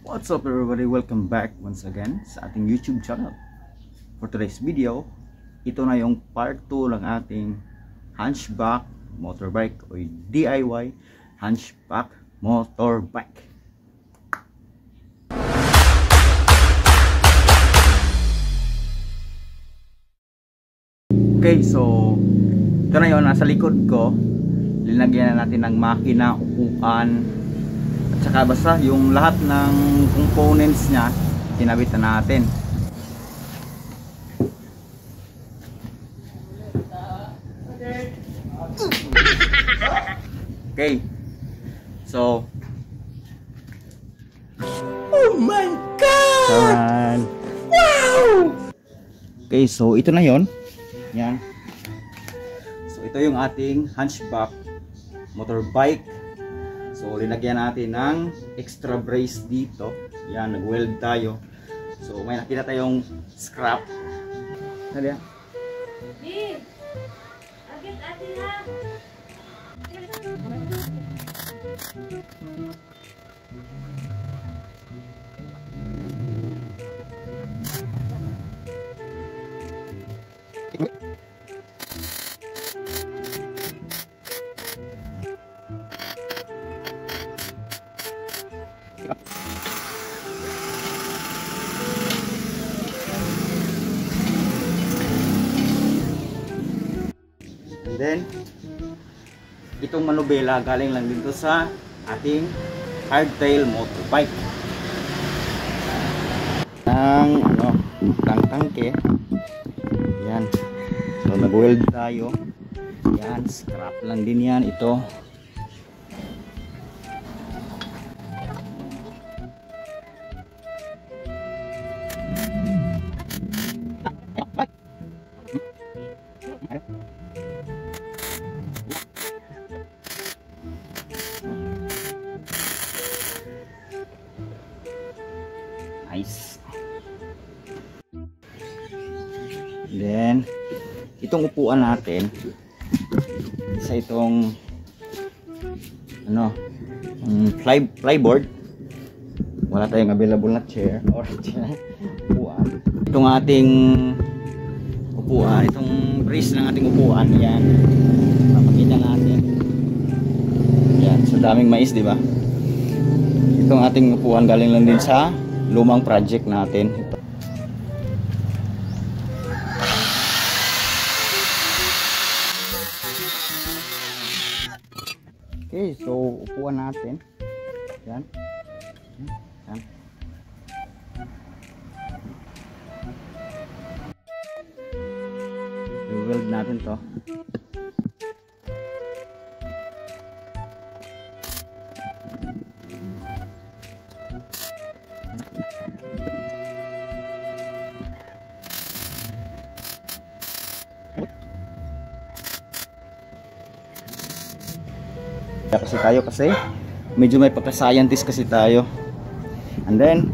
What's up everybody? Welcome back once again sa ating YouTube channel. For today's video, ito na yung part 2 ng ating hunchback motorbike o DIY hunchback motorbike. Okay, so ito na yun, nasa likod ko. Linagyan na natin ng makina, upuan, at saka basta yung lahat ng components nya kinabit na natin. Okay, so oh my god! Wow! Okay, so ito na yon. Yan. So ito yung ating hunchback motorbike. So linagyan natin ng extra brace dito. Yan, nag-weld tayo. So may nakita tayong scrap. Ano yan? Agad ati ha. And then itong manubela galing lang dito sa ating hardtail motorbike. Ang tangke. Yan. So nag-weld tayo. Yan, scrap lang din yan ito. Nice. Then itong upuan natin sa itong plyboard. Wala tayong available na chair or upuan. Itong ating upuan, itong brace ng ating upuan, yan. Papakita natin. Yan, sa daming mais, di ba? Itong ating upuan galing lang din sa lumang project natin. Okay, so upuan natin. Yan. Yan. I-weld natin to. Kasi medyo may pagka-scientist kasi tayo. And then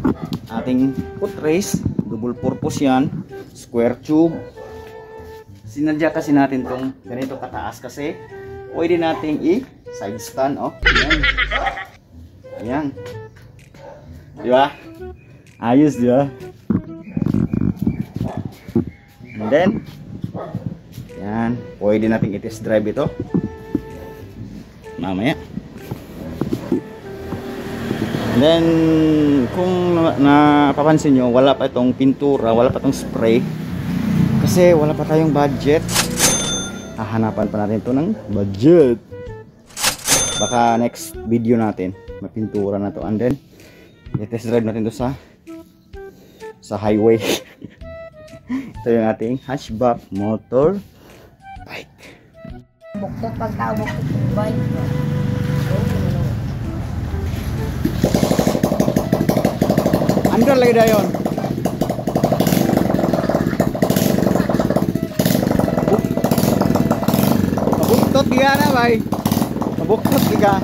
ating footrace, double purpose yan, square tube. Sinadya kasi natin tong ganito kataas kasi pwede nating i-side stand. Ayan. Ayan. Di ba? Ayos, di ba? And then yan, pwede nating i-test drive ito mamaya. And then kung napapansin nyo, wala pa itong pintura, wala pa itong spray kasi wala pa tayong budget. Hahanapan pa natin ito ng budget. Baka next video natin mapintura na to. And then i-test drive natin to sa highway. Ito yung ating hatchback motor bike. Buktot pagkawak itong bike. Andar lagi dah yon. Buktot dia na bay. Buktot dia.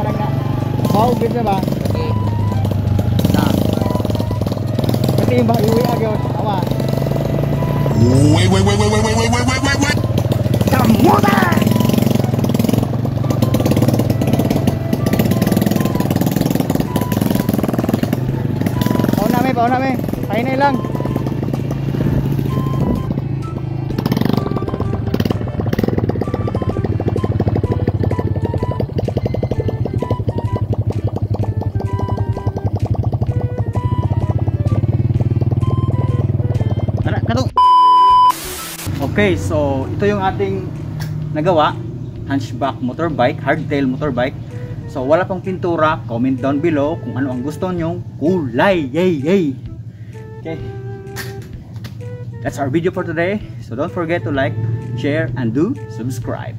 parang na wow, good na ba? Okay. Kasi yung iwi agad, awa. Wait. Kamuta! Pao namin. Pahinay lang. Okay, so ito yung ating nagawa, hunchback motorbike, hardtail motorbike. So wala pang pintura, comment down below kung ano ang gusto nyong kulay. Yay! Okay, that's our video for today. So don't forget to like, share, and do subscribe.